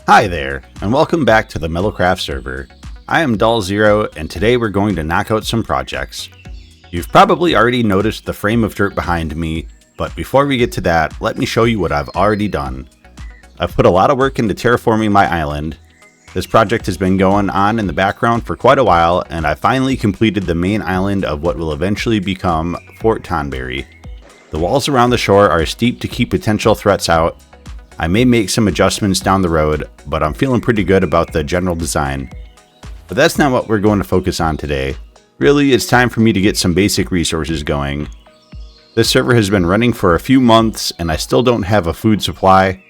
Hi there, and welcome back to the Mellowcraft server. I am DOLZERO, and today we're going to knock out some projects. You've probably already noticed the frame of dirt behind me, but before we get to that, let me show you what I've already done. I've put a lot of work into terraforming my island. This project has been going on in the background for quite a while, and I finally completed the main island of what will eventually become Fort Tonberry. The walls around the shore are steep to keep potential threats out. I may make some adjustments down the road, but I'm feeling pretty good about the general design. But that's not what we're going to focus on today. Really, it's time for me to get some basic resources going. This server has been running for a few months, and I still don't have a food supply.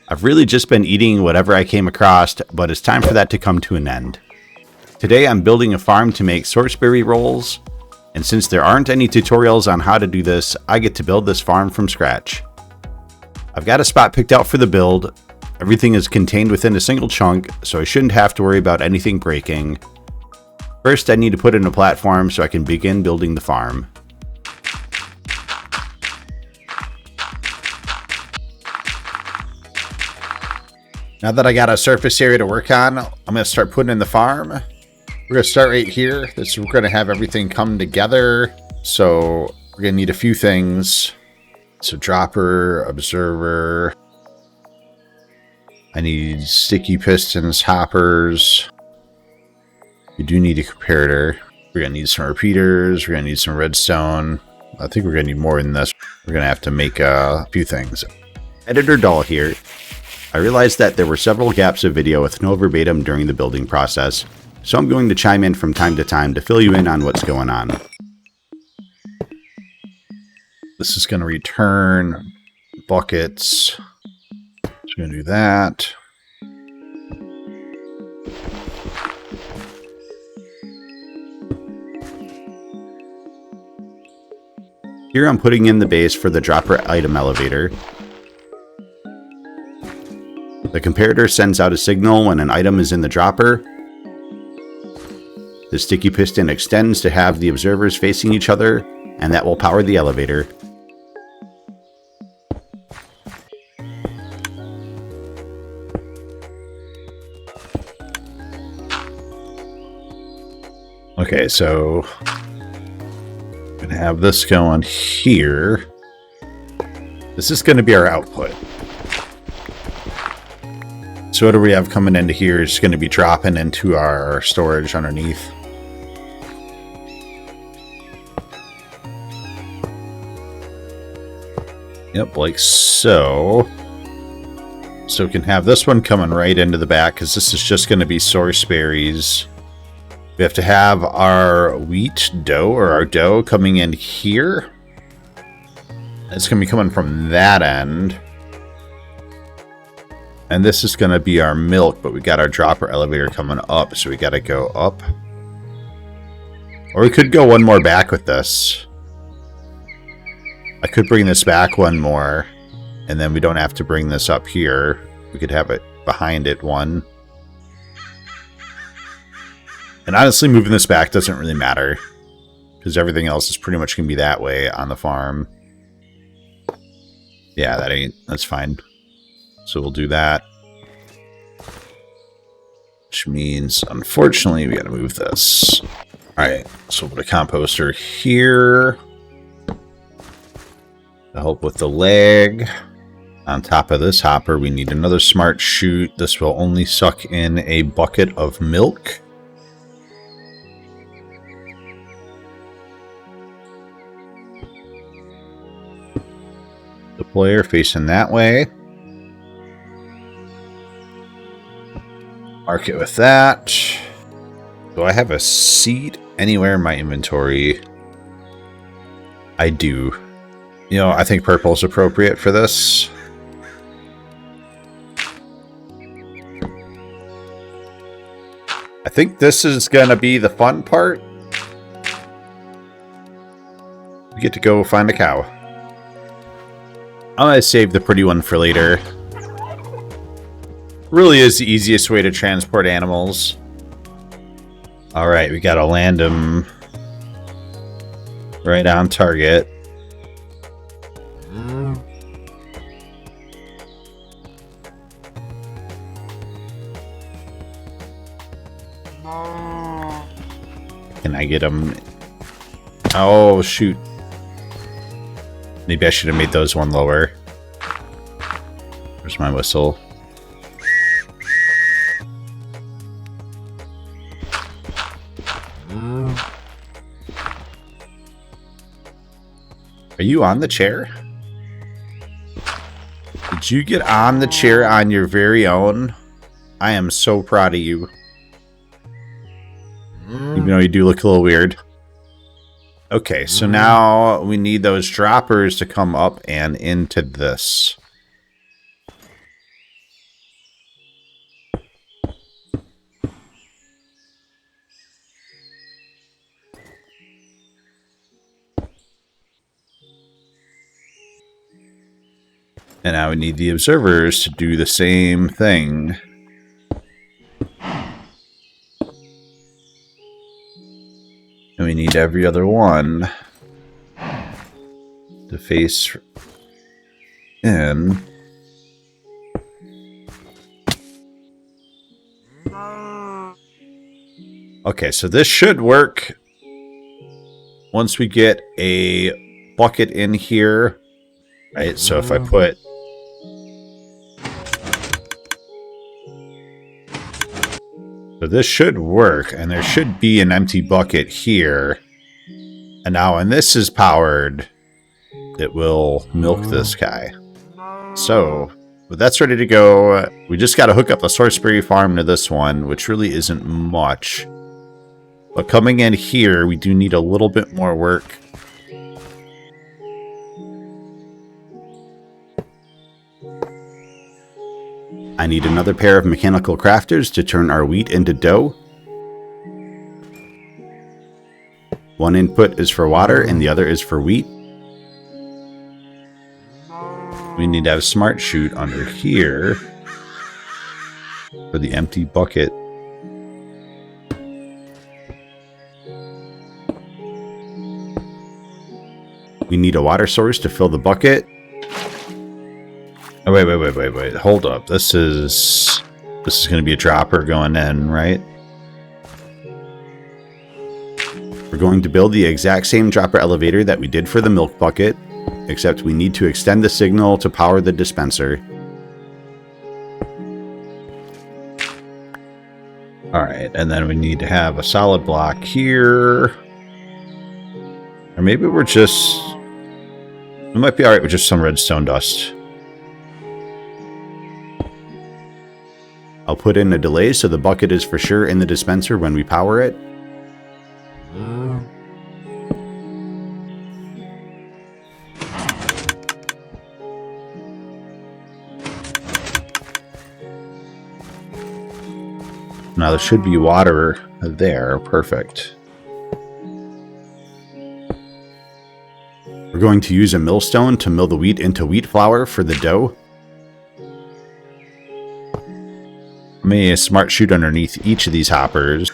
I've really just been eating whatever I came across, but it's time for that to come to an end. Today I'm building a farm to make sourceberry rolls, and since there aren't any tutorials on how to do this, I get to build this farm from scratch. I've got a spot picked out for the build. Everything is contained within a single chunk, so I shouldn't have to worry about anything breaking. First, I need to put in a platform so I can begin building the farm. Now that I got a surface area to work on, I'm going to start putting in the farm. We're going to start right here. We're going to have everything come together. So we're going to need a few things. So dropper, observer. I need sticky pistons, hoppers. We do need a comparator. We're going to need some repeaters. We're going to need some redstone. I think we're going to need more than this. We're going to have to make a few things. Editor Doll here. I realized that there were several gaps of video with no verbatim during the building process, so I'm going to chime in from time to time to fill you in on what's going on. This is going to return buckets. So we're going to do that. Here I'm putting in the base for the dropper item elevator. The comparator sends out a signal when an item is in the dropper. The sticky piston extends to have the observers facing each other, and that will power the elevator. Okay, so I'm going to have this going here. This is going to be our output. So whatever we have coming into here is going to be dropping into our storage underneath. Yep, like so. So we can have this one coming right into the back because this is just going to be source berries. We have to have our wheat dough or our dough coming in here. It's going to be coming from that end. And this is going to be our milk, but we got our dropper elevator coming up, so we got to go up. Or we could go one more back with this. I could bring this back one more, and then we don't have to bring this up here. We could have it behind it one. And honestly, moving this back doesn't really matter, because everything else is pretty much going to be that way on the farm. Yeah, that's fine. So we'll do that. Which means, unfortunately, we got to move this. Alright, so we'll put a composter here to help with the lag. On top of this hopper, we need another smart chute. This will only suck in a bucket of milk. The player facing that way. Mark it with that. Do I have a seed anywhere in my inventory? I do. You know, I think purple is appropriate for this. I think this is going to be the fun part. We get to go find a cow. I'm going to save the pretty one for later. Really is the easiest way to transport animals. Alright, we gotta land them right on target. Can I get them? Oh, shoot. Maybe I should have made those one lower. Where's my whistle? Are you on the chair? Did you get on the chair on your very own? I am so proud of you. Even though you do look a little weird. Okay, so now we need those droppers to come up and into this. And now we need the observers to do the same thing. And we need every other one to face in. Okay, so this should work once we get a bucket in here. Right, so if I put... So this should work, and there should be an empty bucket here. And now when this is powered, it will milk this guy. So, but that's ready to go. We just got to hook up the Sorcery Farm to this one, which really isn't much. But coming in here, we do need a little bit more work. I need another pair of mechanical crafters to turn our wheat into dough. One input is for water and the other is for wheat. We need to have smart chute under here for the empty bucket. We need a water source to fill the bucket. Oh, wait. Hold up. This is going to be a dropper going in, right? We're going to build the exact same dropper elevator that we did for the milk bucket, except we need to extend the signal to power the dispenser. Alright, and then we need to have a solid block here. Or maybe we're just... It might be alright with just some redstone dust. I'll put in a delay so the bucket is for sure in the dispenser when we power it. Now there should be water there. Perfect. We're going to use a millstone to mill the wheat into wheat flour for the dough. May a smart chute underneath each of these hoppers.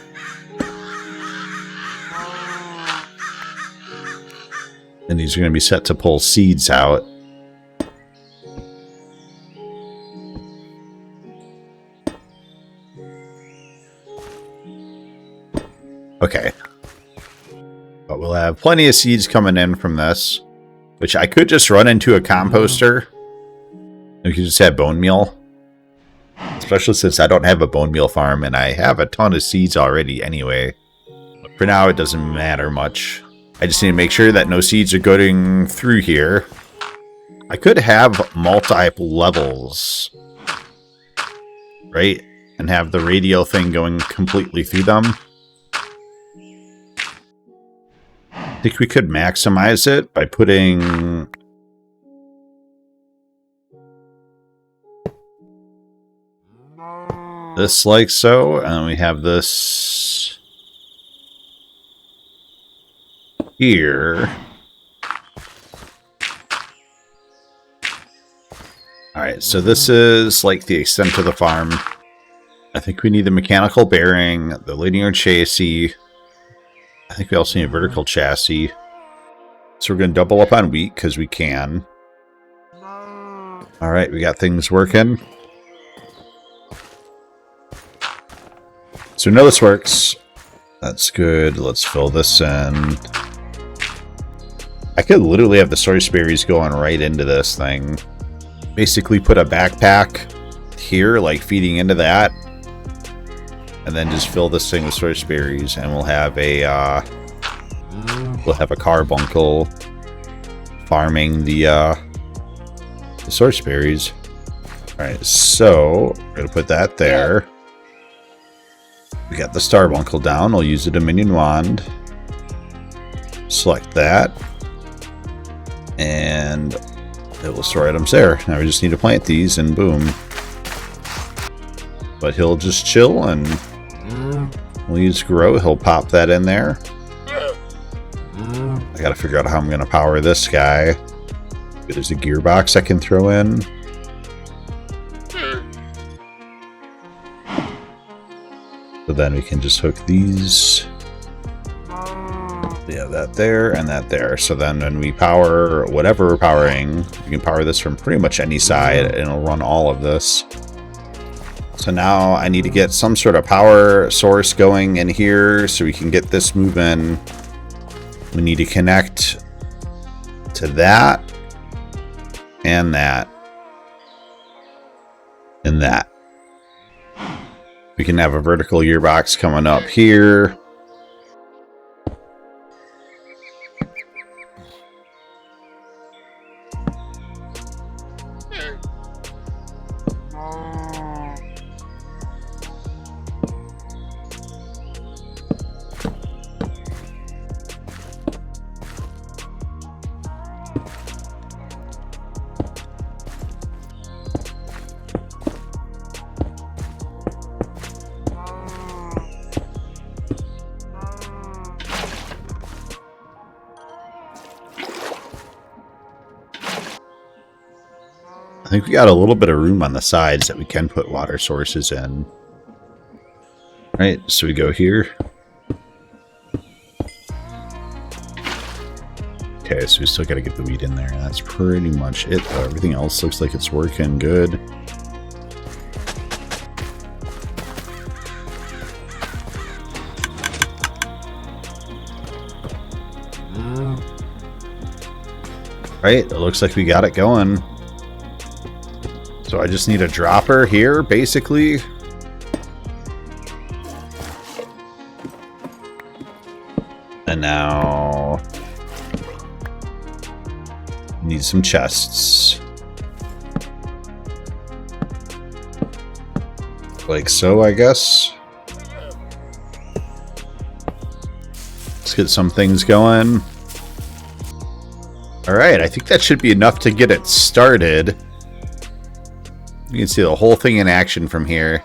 And these are going to be set to pull seeds out. Okay. But we'll have plenty of seeds coming in from this, which I could just run into a composter. We could just have bone meal. Especially since I don't have a bone meal farm and I have a ton of seeds already anyway. But for now, it doesn't matter much. I just need to make sure that no seeds are going through here. I could have multiple levels, right? And have the radio thing going completely through them. I think we could maximize it by putting... this like so, and we have this here. Alright, so this is like the extent of the farm. I think we need the mechanical bearing, the linear chassis. I think we also need a vertical chassis. So we're going to double up on wheat because we can. Alright, we got things working. So we know this works. That's good. Let's fill this in. I could literally have the source berries going right into this thing. Basically put a backpack here, like feeding into that. And then just fill this thing with source berries, and we'll have a carbuncle farming the source berries. Alright, so we're gonna put that there. We got the starbuncle down. I'll use the Dominion wand. Select that. And it will store items there. Now we just need to plant these and boom. But he'll just chill and we'll use grow. He'll pop that in there. I gotta figure out how I'm gonna power this guy. There's a gearbox I can throw in. So then we can just hook these. Yeah, that there and that there. So then when we power whatever we're powering, we can power this from pretty much any side and it'll run all of this. So now I need to get some sort of power source going in here so we can get this moving. We need to connect to that and that and that. We can have a vertical gearbox coming up here. I think we got a little bit of room on the sides that we can put water sources in. All right, so we go here. Okay, so we still got to get the wheat in there. That's pretty much it, though. Everything else looks like it's working good. Right, it looks like we got it going. So I just need a dropper here, basically. And now need some chests. Like so, I guess. Let's get some things going. Alright, I think that should be enough to get it started. You can see the whole thing in action from here.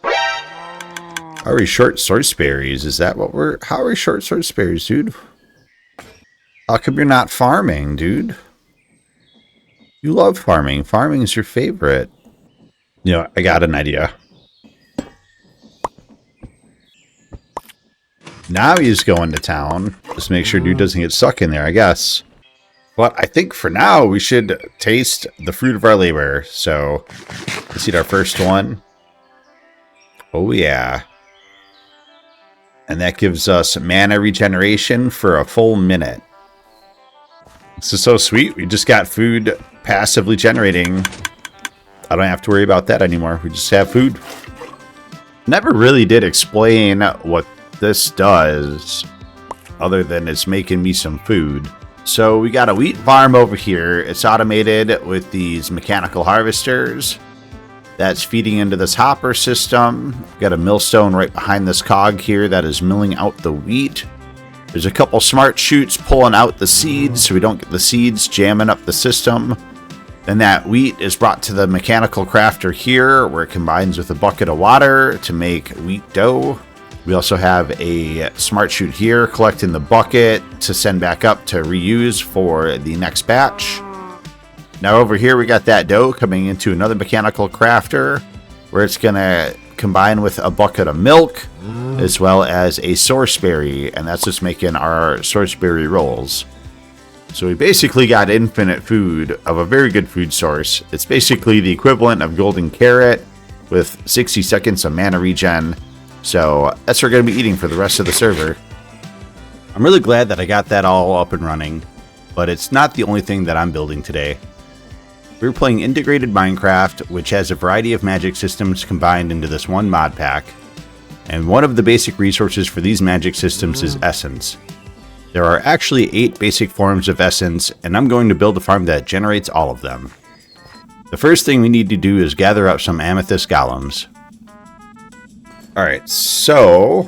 How are we short source berries? Is that what we're... How are we short source berries, dude? How come you're not farming, dude? You love farming. Farming is your favorite. You know, I got an idea. Now he's going to town. Just make sure dude doesn't get stuck in there, I guess. But I think for now, we should taste the fruit of our labor. So, let's eat our first one. Oh, yeah. And that gives us mana regeneration for a full minute. This is so sweet. We just got food passively generating. I don't have to worry about that anymore. We just have food. Never really did explain what this does, other than it's making me some food. So we got a wheat farm over here. It's automated with these mechanical harvesters. That's feeding into this hopper system. We've got a millstone right behind this cog here that is milling out the wheat. There's a couple smart chutes pulling out the seeds so we don't get the seeds jamming up the system. Then that wheat is brought to the mechanical crafter here, where it combines with a bucket of water to make wheat dough. We also have a smart chute here collecting the bucket to send back up to reuse for the next batch. Now over here we got that dough coming into another mechanical crafter where it's going to combine with a bucket of milk as well as a source berry, and that's just making our source berry rolls. So we basically got infinite food of a very good food source. It's basically the equivalent of golden carrot with 60 seconds of mana regen. So that's what we're going to be eating for the rest of the server. I'm really glad that I got that all up and running, but it's not the only thing that I'm building today. We're playing Integrated Minecraft, which has a variety of magic systems combined into this one mod pack. And one of the basic resources for these magic systems is essence. There are actually 8 basic forms of essence, and I'm going to build a farm that generates all of them. The first thing we need to do is gather up some amethyst golems. Alright, so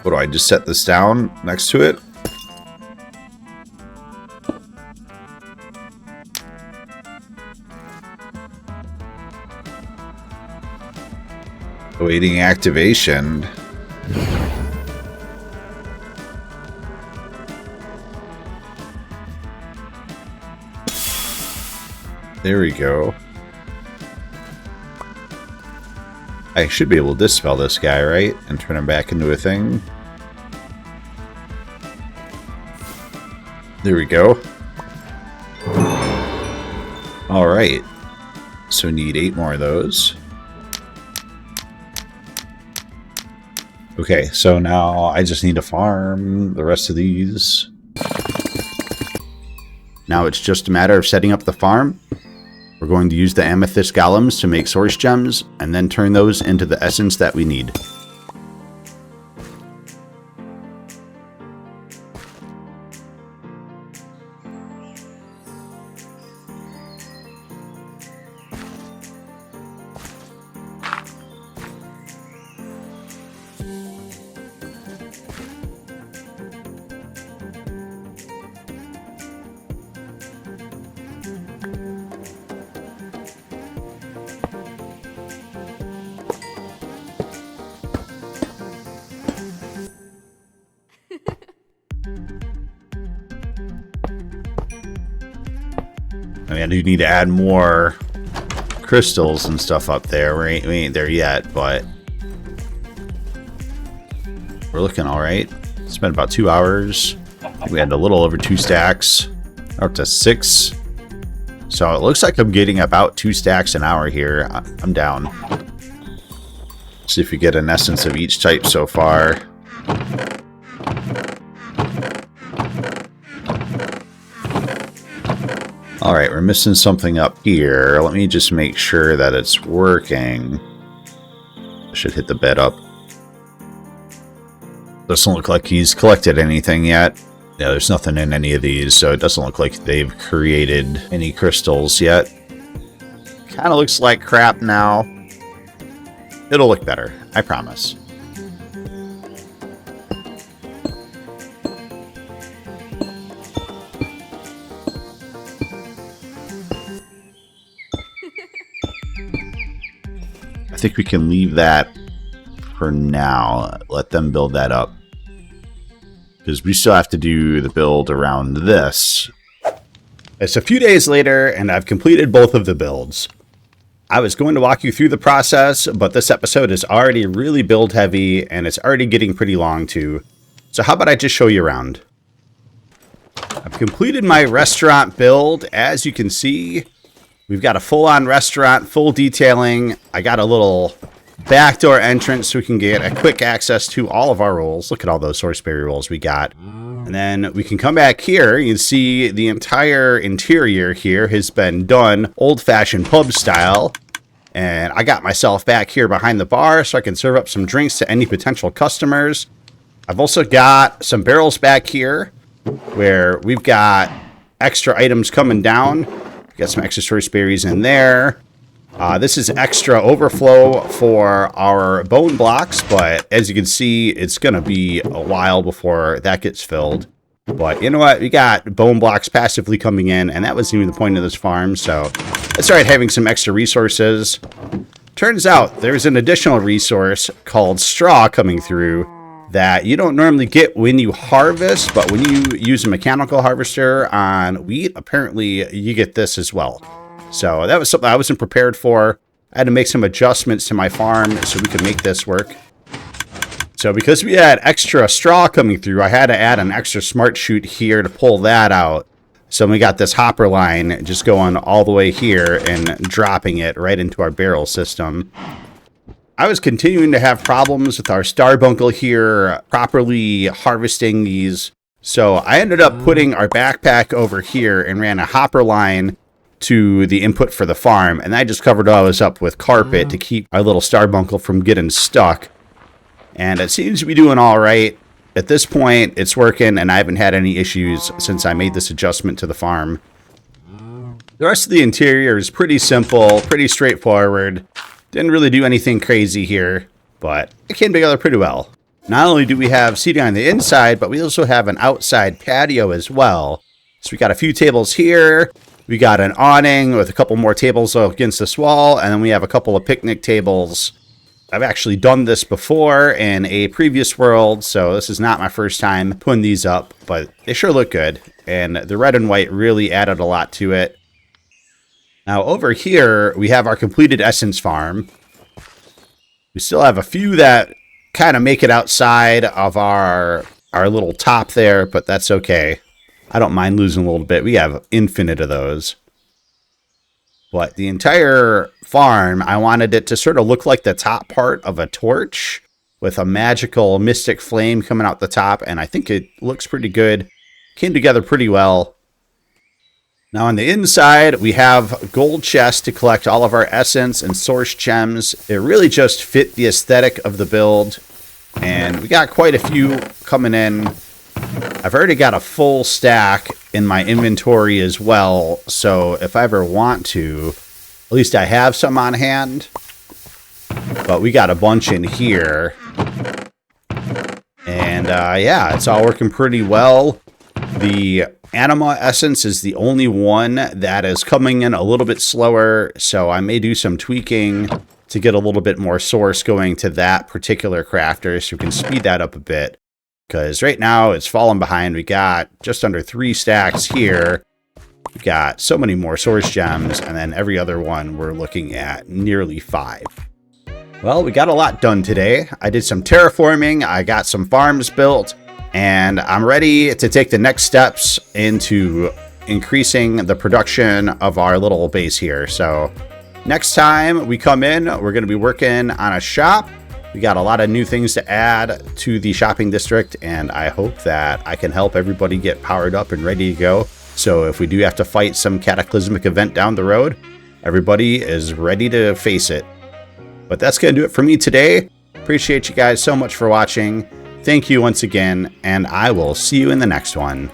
what do I just set this down next to it? Awaiting activation. There we go. I should be able to dispel this guy, right? And turn him back into a thing. There we go. Alright. So we need 8 more of those. Okay, so now I just need to farm the rest of these. Now it's just a matter of setting up the farm. We're going to use the amethyst golems to make source gems, and then turn those into the essence that we need. I do need to add more crystals and stuff up there. We ain't there yet, but we're looking all right. It's been about 2 hours. We had a little over 2 stacks, up to 6. So it looks like I'm getting about 2 stacks an hour here. I'm down. See if we get an essence of each type so far. Alright, we're missing something up here. Let me just make sure that it's working. I should hit the bed up. Doesn't look like he's collected anything yet. Yeah, there's nothing in any of these, so it doesn't look like they've created any crystals yet. Kind of looks like crap now. It'll look better, I promise. I think we can leave that for now. Let them build that up. Because we still have to do the build around this. It's a few days later, and I've completed both of the builds. I was going to walk you through the process, but this episode is already really build heavy, and it's already getting pretty long too. So how about I just show you around? I've completed my restaurant build. As you can see, we've got a full-on restaurant, full detailing. I got a little backdoor entrance so we can get a quick access to all of our rolls. Look at all those sourceberry rolls we got. And then we can come back here. You can see the entire interior here has been done old-fashioned pub style. And I got myself back here behind the bar so I can serve up some drinks to any potential customers. I've also got some barrels back here where we've got extra items coming down. Got some extra source berries in there. This is extra overflow for our bone blocks, but as you can see, it's going to be a while before that gets filled. But you know what? We got bone blocks passively coming in, and that wasn't even the point of this farm, so let's start having some extra resources. Turns out there's an additional resource called straw coming through that you don't normally get when you harvest, but when you use a mechanical harvester on wheat, apparently you get this as well. So that was something I wasn't prepared for. I had to make some adjustments to my farm so we could make this work. So because we had extra straw coming through, I had to add an extra smart chute here to pull that out. So we got this hopper line just going all the way here and dropping it right into our barrel system. I was continuing to have problems with our starbuncle here properly harvesting these. So I ended up putting our backpack over here and ran a hopper line to the input for the farm. And I just covered all this up with carpet to keep our little starbuncle from getting stuck. And it seems to be doing all right. At this point, it's working, and I haven't had any issues since I made this adjustment to the farm. The rest of the interior is pretty simple, pretty straightforward. Didn't really do anything crazy here, but it came together pretty well. Not only do we have seating on the inside, but we also have an outside patio as well. So we got a few tables here. We got an awning with a couple more tables against this wall, and then we have a couple of picnic tables. I've actually done this before in a previous world, so this is not my first time putting these up, but they sure look good, and the red and white really added a lot to it. Now over here, we have our completed essence farm. We still have a few that kind of make it outside of our little top there, but that's okay. I don't mind losing a little bit. We have infinite of those. But the entire farm, I wanted it to sort of look like the top part of a torch with a magical mystic flame coming out the top, and I think it looks pretty good. Came together pretty well. Now on the inside, we have gold chests to collect all of our essence and source gems. It really just fit the aesthetic of the build, and we got quite a few coming in. I've already got a full stack in my inventory as well, so if I ever want to, at least I have some on hand. But we got a bunch in here. And yeah, it's all working pretty well. The anima essence is the only one that is coming in a little bit slower, so I may do some tweaking to get a little bit more source going to that particular crafter so we can speed that up a bit. Because right now it's falling behind. We got just under 3 stacks here. We got so many more source gems, and then every other one we're looking at nearly 5. Well, we got a lot done today. I did some terraforming, I got some farms built, and I'm ready to take the next steps into increasing the production of our little base here. So next time we come in, we're going to be working on a shop. We got a lot of new things to add to the shopping district, and I hope that I can help everybody get powered up and ready to go. So if we do have to fight some cataclysmic event down the road, everybody is ready to face it. But that's going to do it for me today. Appreciate you guys so much for watching. Thank you once again, and I will see you in the next one.